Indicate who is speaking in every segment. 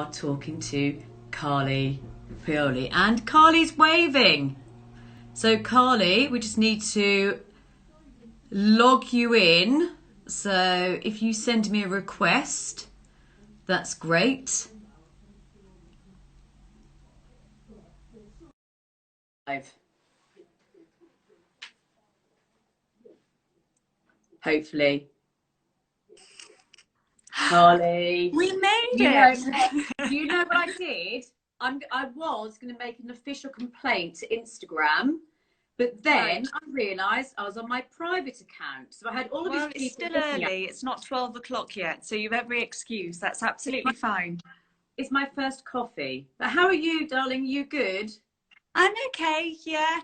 Speaker 1: are talking to Carly Paoli, and Carly's waving. So Carly, we just need to log you in. So if you send me a request, that's great. Hopefully. Carly.
Speaker 2: We made it.
Speaker 1: Do you know what I did? I was going to make an official complaint to Instagram, but then I realised I was on my private account. So I had all of these people.
Speaker 2: It's still early. It's not 12 o'clock yet, so you have every excuse. That's absolutely fine.
Speaker 1: It's my first coffee. But how are you, darling? You good?
Speaker 2: I'm okay, yeah.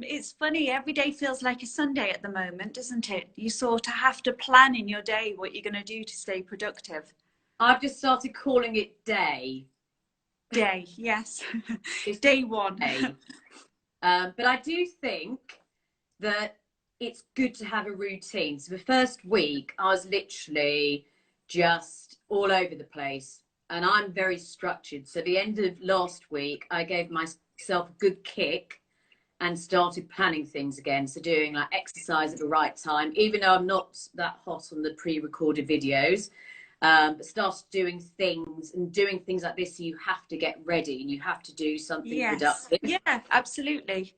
Speaker 2: It's funny, every day feels like a Sunday at the moment, doesn't it? You sort of have to plan in your day what you're going to do to stay productive.
Speaker 1: I've just started calling it day.
Speaker 2: Day, yes. It's day one.
Speaker 1: Day. But I do think that it's good to have a routine. So the first week, I was literally just all over the place. And I'm very structured. So the end of last week, I gave myself a good kick and started planning things again. So doing like exercise at the right time, even though I'm not that hot on the pre-recorded videos, but started doing things like this. So you have to get ready and you have to do something productive.
Speaker 2: Yeah, absolutely.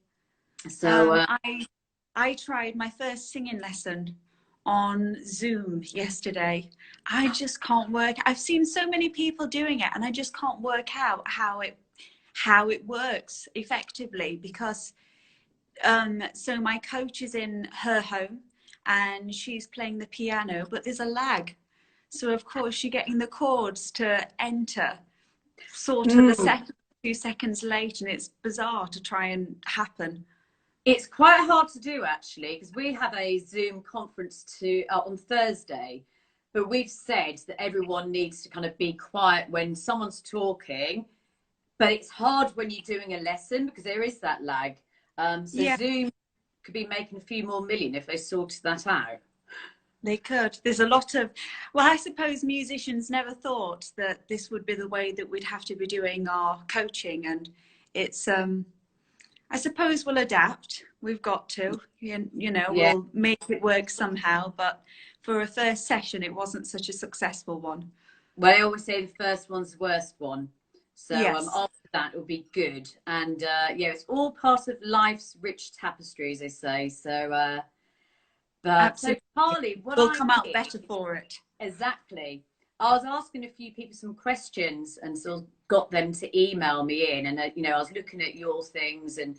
Speaker 1: So
Speaker 2: I tried my first singing lesson on Zoom yesterday. I just can't work. I've seen so many people doing it and I just can't work out how it works effectively, because so my coach is in her home and she's playing the piano, but there's a lag. So of course you're getting the chords to enter sort of a few seconds late, and it's bizarre to try and happen.
Speaker 1: It's quite hard to do actually, because we have a Zoom conference on Thursday, but we've said that everyone needs to kind of be quiet when someone's talking, but it's hard when you're doing a lesson because there is that lag. Zoom could be making a few more million if they sorted that out.
Speaker 2: They could. There's a lot of, well, I suppose musicians never thought that this would be the way that we'd have to be doing our coaching, and it's I suppose we'll adapt. We've got to, we'll make it work somehow. But for a first session, it wasn't such a successful one.
Speaker 1: Well, I always say the first one's the worst one. So after that, it'll be good. And it's all part of life's rich tapestry, as they say. So, so Carly,
Speaker 2: we'll come out better for it.
Speaker 1: Exactly. I was asking a few people some questions and sort of got them to email me in, and I was looking at your things, and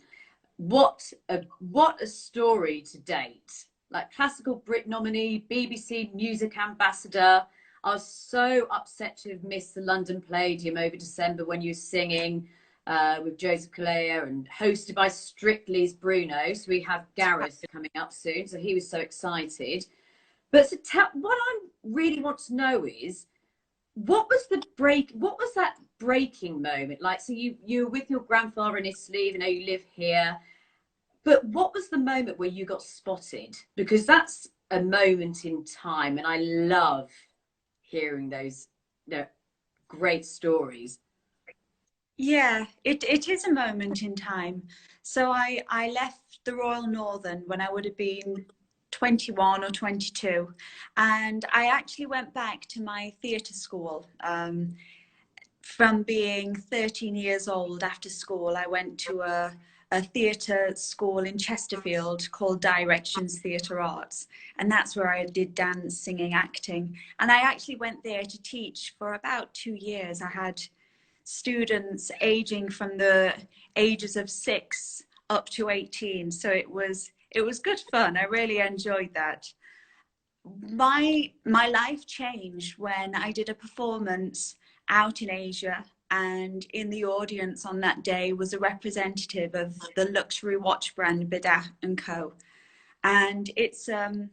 Speaker 1: what a story to date. Like classical Brit Nominee, BBC Music Ambassador. I was so upset to have missed the London Palladium over December when you were singing with José Carreras and hosted by Strictly's Bruno. So we have Gareth coming up soon, so he was so excited. But what I really want to know is, what was that breaking moment like? So you were with your grandfather in Italy, you live here, but what was the moment where you got spotted? Because that's a moment in time, and I love hearing those great stories.
Speaker 2: Yeah, it is a moment in time. So I left the Royal Northern when I would have been 21 or 22, and I actually went back to my theatre school. From being 13 years old, after school I went to a theatre school in Chesterfield called Directions Theatre Arts, and that's where I did dance, singing, acting. And I actually went there to teach for about 2 years. I had students aging from the ages of 6 up to 18, so it was good fun. I really enjoyed that. My life changed when I did a performance out in Asia, and in the audience on that day was a representative of the luxury watch brand Bidat & Co. And it's an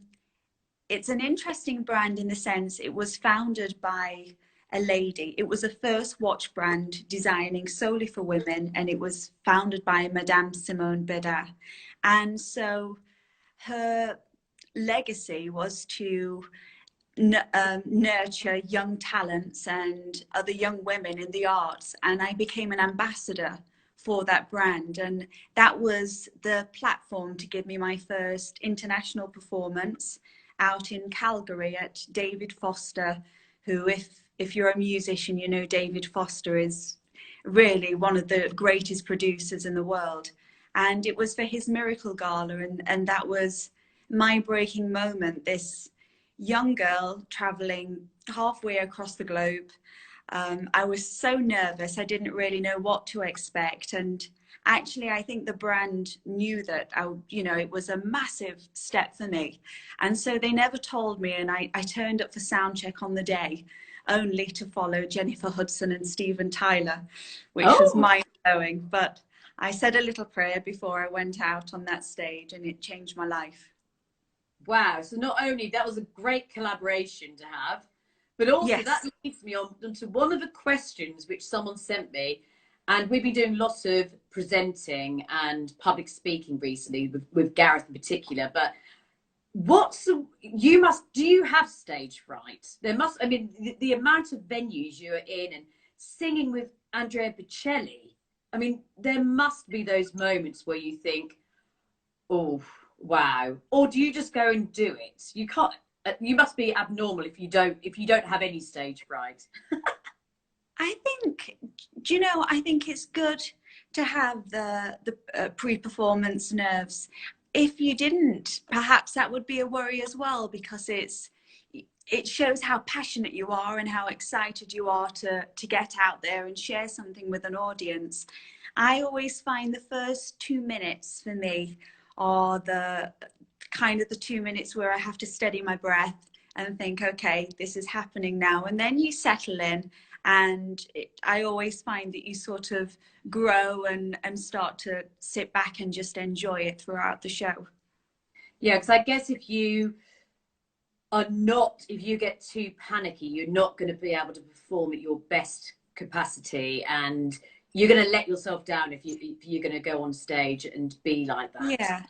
Speaker 2: interesting brand in the sense it was founded by a lady. It was the first watch brand designing solely for women, and it was founded by Madame Simone Bidat. And so her legacy was to nurture young talents and other young women in the arts, and I became an ambassador for that brand, and that was the platform to give me my first international performance out in Calgary at David Foster, who, if you're a musician, you know David Foster is really one of the greatest producers in the world. And it was for his Miracle Gala, and that was my breaking moment. This young girl traveling halfway across the globe. I was so nervous. I didn't really know what to expect. And actually, I think the brand knew that it was a massive step for me. And so they never told me. And I turned up for sound check on the day, only to follow Jennifer Hudson and Steven Tyler, which was mind-blowing. But I said a little prayer before I went out on that stage, and it changed my life.
Speaker 1: Wow. So not only that was a great collaboration to have, but also
Speaker 2: Yes.
Speaker 1: that leads me on to one of the questions which someone sent me. And we've been doing lots of presenting and public speaking recently with Gareth in particular. But do you have stage fright? There must, I mean, the amount of venues you're in and singing with Andrea Bocelli. I mean, there must be those moments where you think, oh, wow. Or do you just go and do it? You can't, you must be abnormal if you don't have any stage fright.
Speaker 2: I think, I think it's good to have the pre-performance nerves. If you didn't, perhaps that would be a worry as well, because it shows how passionate you are and how excited you are to get out there and share something with an audience. I always find the first 2 minutes for me are the 2 minutes where I have to steady my breath and think, okay, this is happening now. And then you settle in, and I always find that you sort of grow and start to sit back and just enjoy it throughout the show.
Speaker 1: Yeah, because I guess if you get too panicky, you're not going to be able to perform at your best capacity, and you're going to let yourself down if you're going to go on stage and be like that.
Speaker 2: Yeah,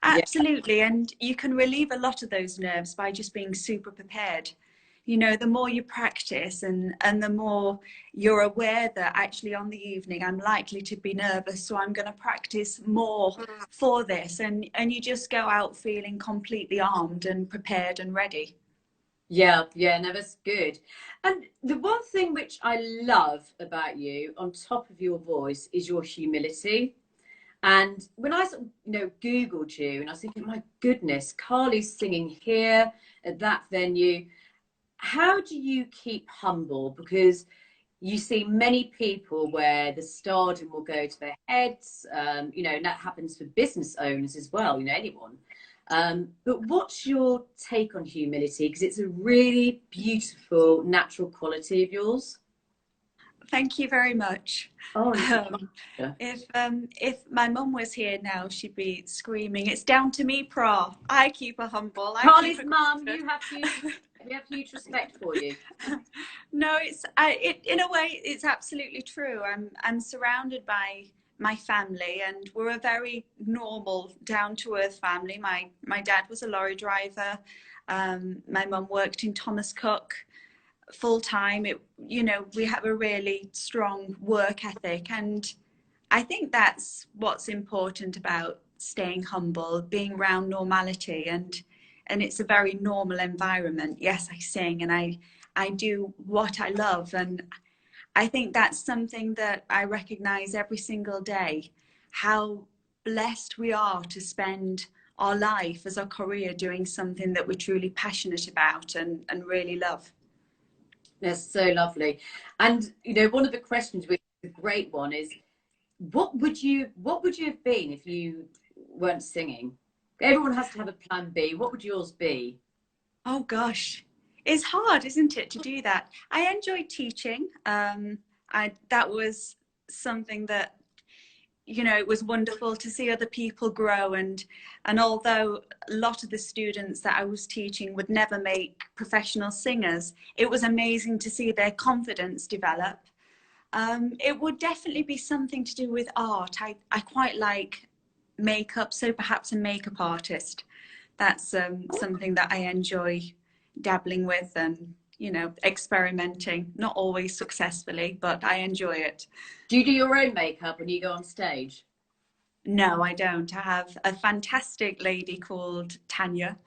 Speaker 2: absolutely. Yeah. And you can relieve a lot of those nerves by just being super prepared. The more you practice and the more you're aware that actually on the evening I'm likely to be nervous, so I'm going to practice more for this. And you just go out feeling completely armed and prepared and ready.
Speaker 1: Yeah, no, that's good. And the one thing which I love about you, on top of your voice, is your humility. And when I Googled you, and I was thinking, my goodness, Carly's singing here at that venue. How do you keep humble? Because you see many people where the stardom will go to their heads, and that happens for business owners as well, anyone. But what's your take on humility? Because it's a really beautiful, natural quality of yours.
Speaker 2: Thank you very much.
Speaker 1: Oh,
Speaker 2: if my mum was here now, she'd be screaming, "It's down to me, Pra. I keep her humble."
Speaker 1: Carly's mum, we have huge respect for you.
Speaker 2: No, in a way, it's absolutely true. I'm surrounded by my family, and we're a very normal, down-to-earth family. My dad was a lorry driver. My mum worked in Thomas Cook full time. We have a really strong work ethic, and I think that's what's important about staying humble, being around normality, and it's a very normal environment. Yes, I sing and I do what I love, and I think that's something that I recognize every single day, how blessed we are to spend our life as our career doing something that we're truly passionate about and really love.
Speaker 1: That's so lovely. And one of the questions, which is a great one, is what would you have been if you weren't singing? Everyone has to have a plan B. What would yours be?
Speaker 2: Oh gosh, it's hard, isn't it, to do that? I enjoyed teaching. That was something that, it was wonderful to see other people grow, and although a lot of the students that I was teaching would never make professional singers, it was amazing to see their confidence develop. It would definitely be something to do with art. I quite like makeup, so perhaps a makeup artist. That's something that I enjoy dabbling with and, you know, experimenting, not always successfully, but I enjoy it.
Speaker 1: Do you do your own makeup when you go on stage?
Speaker 2: No, I don't. I have a fantastic lady called Tanya,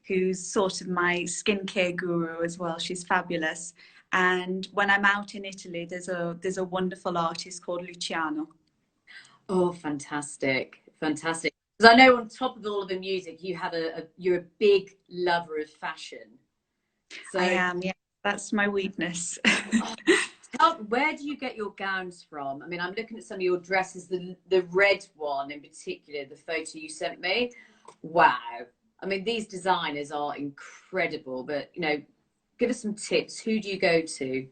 Speaker 2: who's sort of my skincare guru as well. She's fabulous. And when I'm out in Italy, there's a wonderful artist called Luciano.
Speaker 1: Oh, fantastic, fantastic. Because I know on top of all of the music, you have you're a big lover of fashion.
Speaker 2: I
Speaker 1: So,
Speaker 2: am, yeah, that's my weakness.
Speaker 1: where do you get your gowns from? I mean, I'm looking at some of your dresses, the red one in particular, the photo you sent me. Wow. I mean, these designers are incredible, but you know, give us some tips. Who do you go to?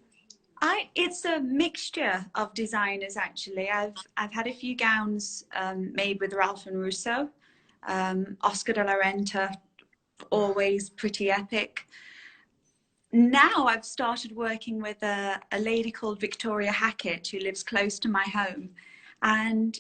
Speaker 2: It's a mixture of designers actually. I've had a few gowns made with Ralph and Russo, Oscar de la Renta, always pretty epic. Now I've started working with a lady called Victoria Hackett who lives close to my home, and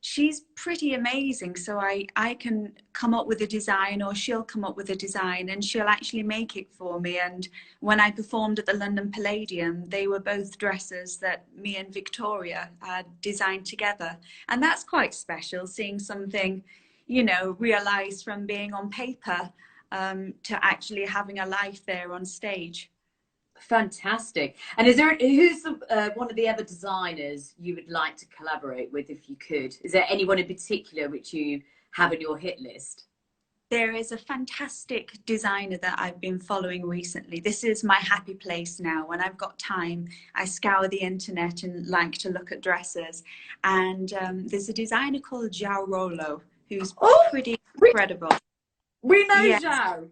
Speaker 2: she's pretty amazing. So I can come up with a design, or she'll come up with a design, and she'll actually make it for me. And when I performed at the London Palladium, they were both dresses that me and Victoria had designed together. And that's quite special, seeing something, you know, realized from being on paper to actually having a life there on stage.
Speaker 1: Fantastic. And is there who's one of the other designers you would like to collaborate with if you could? Is there anyone in particular which you have on your hit list?
Speaker 2: There is a fantastic designer that I've been following recently. This is my happy place now. When I've got time, I scour the internet and like to look at dresses. And there's a designer called João Rolo, who's pretty incredible.
Speaker 1: We know
Speaker 2: Yes.
Speaker 1: Zhao.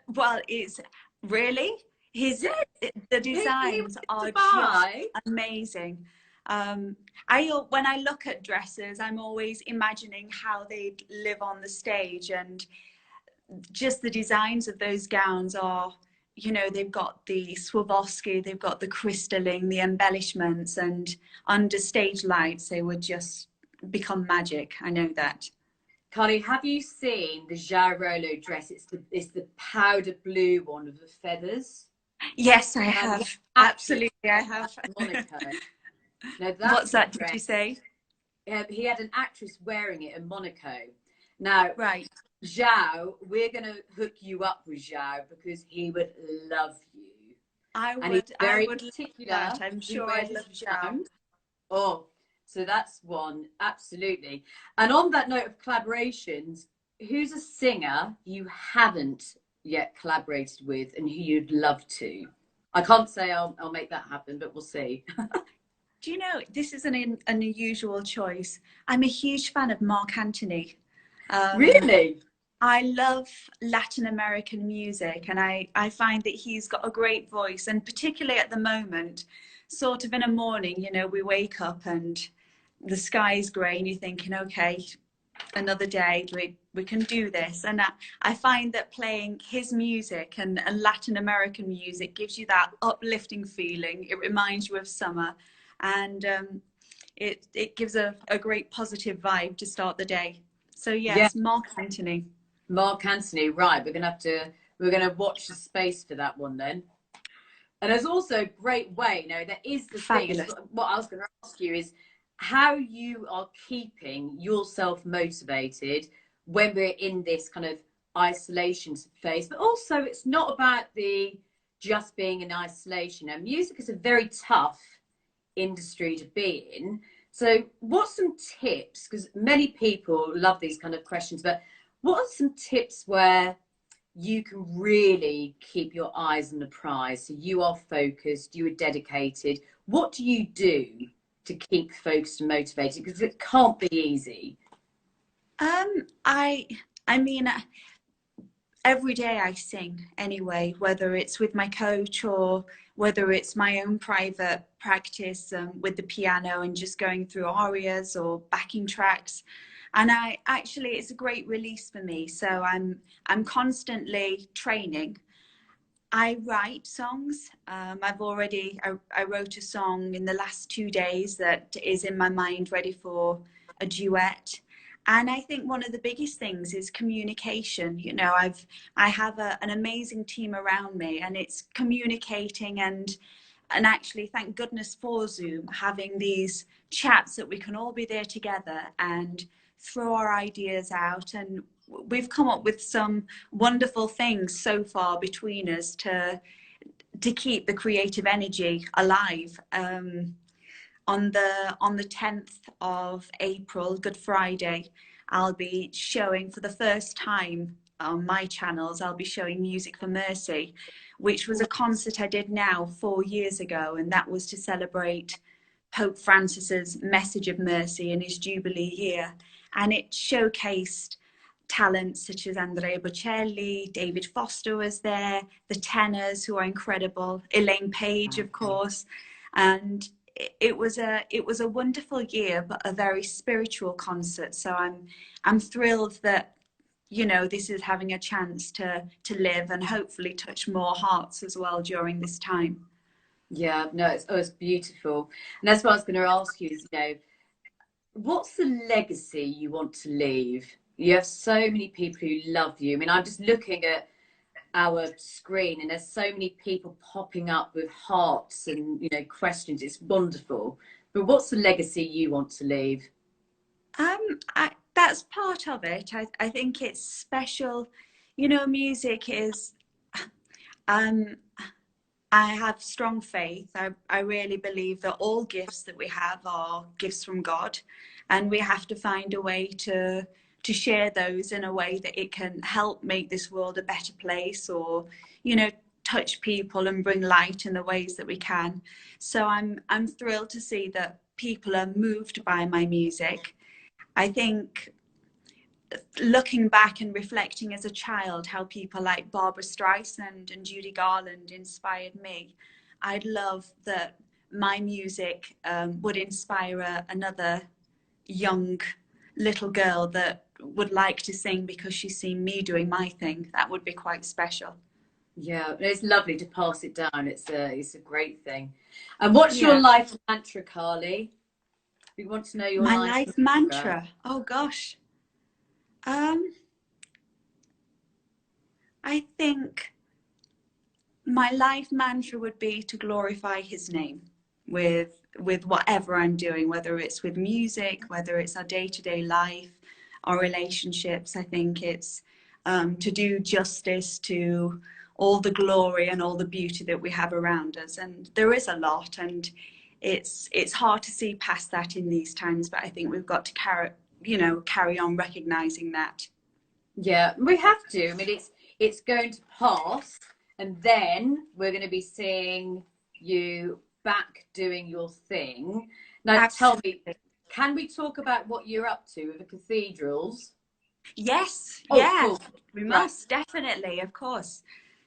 Speaker 2: Well, it's really the designs are just amazing. When I look at dresses, I'm always imagining how they'd live on the stage, and just the designs of those gowns are, you know, they've got the Swarovski, they've got the crystalling, the embellishments, and under stage lights, they would just become magic. I know that.
Speaker 1: Carly, have you seen the João Rolo dress? It's the powder blue one with the feathers.
Speaker 2: Yes, I have. Absolutely, I have.
Speaker 1: Monaco. Now,
Speaker 2: What's that? Did you say?
Speaker 1: He had an actress wearing it in Monaco. Now,
Speaker 2: right,
Speaker 1: Zhao, we're going to hook you up with Zhao because he would love you.
Speaker 2: I would particular. Love that. I'm sure I'd love Zhao.
Speaker 1: Oh, so that's one, absolutely. And on that note of collaborations, who's a singer you haven't yet collaborated with and who you'd love to? I can't say I'll make that happen, but we'll see.
Speaker 2: Do you know, this is an unusual choice. I'm a huge fan of Mark Anthony.
Speaker 1: Really?
Speaker 2: I love Latin American music, and I find that he's got a great voice, and particularly at the moment, sort of in a morning, you know, we wake up and the sky's grey and you're thinking, okay, another day, we can do this. And I find that playing his music and Latin American music gives you that uplifting feeling. It reminds you of summer, and it gives a great positive vibe to start the day. So yes, yeah. Mark Anthony.
Speaker 1: Mark Anthony, right. We're gonna watch the space for that one then. And there's also a great way, you know, there is the
Speaker 2: Fabulous.
Speaker 1: thing. What I was going to ask you is how you are keeping yourself motivated when we're in this kind of isolation phase. But also, it's not about just being in isolation. Now, music is a very tough industry to be in. So what's some tips? Because many people love these kind of questions, but what are some tips where you can really keep your eyes on the prize? So you are focused, you are dedicated. What do you do to keep focused and motivated? Because it can't be easy.
Speaker 2: I mean, every day I sing anyway, whether it's with my coach or whether it's my own private practice with the piano and just going through arias or backing tracks. And it's a great release for me. So I'm constantly training. I write songs. I wrote a song in the last 2 days that is in my mind ready for a duet. And I think one of the biggest things is communication. You know, I have an amazing team around me, and it's communicating and actually, thank goodness for Zoom, having these chats that we can all be there together and throw our ideas out. And we've come up with some wonderful things so far between us to keep the creative energy alive. On the 10th of April, Good Friday, I'll be showing for the first time on my channels, I'll be showing Music for Mercy, which was a concert I did now 4 years ago, and that was to celebrate Pope Francis's message of mercy in his Jubilee year. And it showcased talents such as Andrea Bocelli, David Foster was there, the tenors who are incredible, Elaine Paige, of course, and it was a wonderful year, but a very spiritual concert. So I'm thrilled that, you know, this is having a chance to live and hopefully touch more hearts as well during this time.
Speaker 1: Yeah, no, it's beautiful. And that's what I was going to ask you is, you know, what's the legacy you want to leave? You have so many people who love you. I mean, I'm just looking at our screen and there's so many people popping up with hearts and, you know, questions. It's wonderful. But what's the legacy you want to leave?
Speaker 2: That's part of it. I think it's special. You know, music is, I have strong faith. I really believe that all gifts that we have are gifts from God, and we have to find a way to share those in a way that it can help make this world a better place, or, you know, touch people and bring light in the ways that we can. So I'm thrilled to see that people are moved by my music. I think looking back and reflecting as a child how people like Barbra Streisand and Judy Garland inspired me, I'd love that my music would inspire another young little girl that would like to sing because she's seen me doing my thing. That would be quite special.
Speaker 1: Yeah, it's lovely to pass it down. It's a great thing. And what's your life mantra, Carly? We want to know your
Speaker 2: my
Speaker 1: life
Speaker 2: mantra. Oh gosh. I think my life mantra would be to glorify his name with whatever I'm doing, whether it's with music, whether it's our day-to-day life, our relationships. I think it's to do justice to all the glory and all the beauty that we have around us. And there is a lot, and it's hard to see past that in these times, but I think we've got to carry on recognizing that.
Speaker 1: Yeah, we have to. I mean, it's going to pass, and then we're going to be seeing you back doing your thing. Now,
Speaker 2: Absolutely.
Speaker 1: Tell me, can we talk about what you're up to with the cathedrals?
Speaker 2: Yes,
Speaker 1: Oh,
Speaker 2: yeah,
Speaker 1: cool.
Speaker 2: we must, definitely, of course.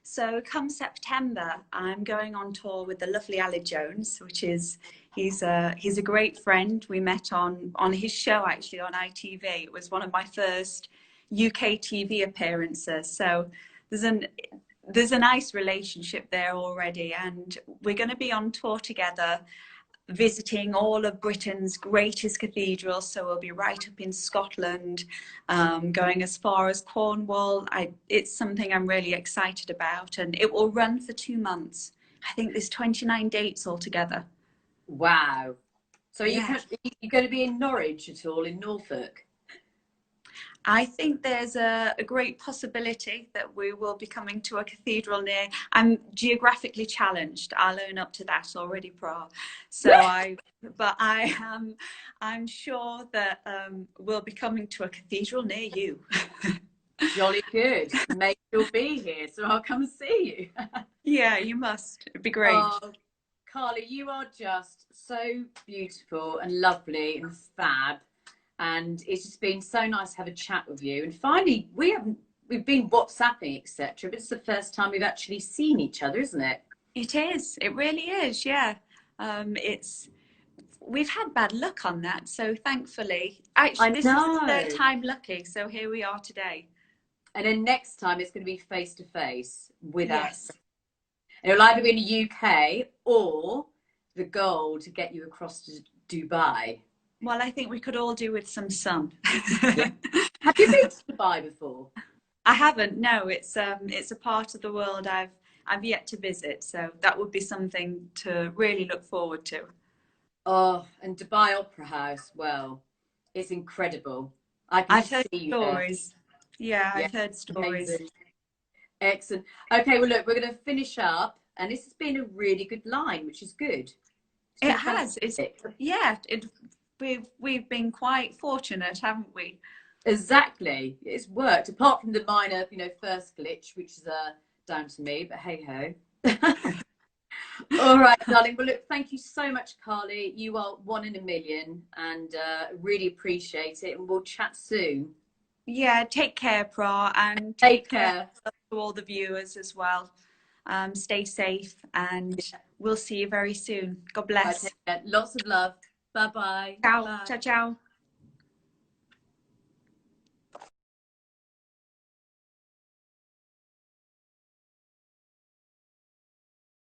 Speaker 2: So come September, I'm going on tour with the lovely Ali Jones, which is, he's a great friend. We met on his show, actually, on ITV. It was one of my first UK TV appearances. So there's a nice relationship there already, and we're going to be on tour together, visiting all of Britain's greatest cathedrals. So we'll be right up in Scotland, going as far as Cornwall. It's something I'm really excited about, and it will run for 2 months. I think there's 29 dates altogether.
Speaker 1: Wow. So
Speaker 2: Yeah.
Speaker 1: you're going to be in Norwich at all, in Norfolk?
Speaker 2: I think there's a great possibility that we will be coming to a cathedral near. I'm geographically challenged. I'll own up to that already, Pra. So I'm sure that we'll be coming to a cathedral near you.
Speaker 1: Jolly good. Maybe you'll be here, so I'll come see you.
Speaker 2: Yeah, you must. It'd be great.
Speaker 1: Oh, Carly, you are just so beautiful and lovely and fab. And it's just been so nice to have a chat with you. And finally, we've been WhatsApping, etc., but it's the first time we've actually seen each other, isn't it?
Speaker 2: It is. It really is. Yeah. We've had bad luck on that, so thankfully, actually, this is the third time lucky. So here we are today.
Speaker 1: And then next time it's going to be face to face with us.
Speaker 2: Yes.
Speaker 1: It'll either be in the UK or the goal to get you across to Dubai.
Speaker 2: Well, I think we could all do with some sun.
Speaker 1: Yeah. Have you been to Dubai before?
Speaker 2: I haven't. No, it's a part of the world I've yet to visit. So that would be something to really look forward to.
Speaker 1: Oh, and Dubai Opera House, well, it's incredible. I can
Speaker 2: I've
Speaker 1: just
Speaker 2: heard
Speaker 1: see you there.
Speaker 2: stories. Yeah,
Speaker 1: Yeah,
Speaker 2: I've heard stories.
Speaker 1: amazing. Excellent. Okay, well, look, we're going to finish up, and this has been a really good line, which is good. It's
Speaker 2: It
Speaker 1: been
Speaker 2: has. It's
Speaker 1: fantastic.
Speaker 2: yeah. We've been quite fortunate, haven't we?
Speaker 1: Exactly. It's worked, apart from the minor, first glitch, which is down to me, but hey ho. All right, darling. Well, look, thank you so much, Carly. You are one in a million, and really appreciate it. And we'll chat soon.
Speaker 2: Yeah. Take care, Pra, and
Speaker 1: Take
Speaker 2: take care
Speaker 1: care.
Speaker 2: to all the viewers as well. Stay safe, and we'll see you very soon. God
Speaker 1: I take
Speaker 2: bless.
Speaker 1: care. Lots of love. Bye-bye.
Speaker 2: Ciao.
Speaker 1: Bye.
Speaker 2: Ciao, ciao.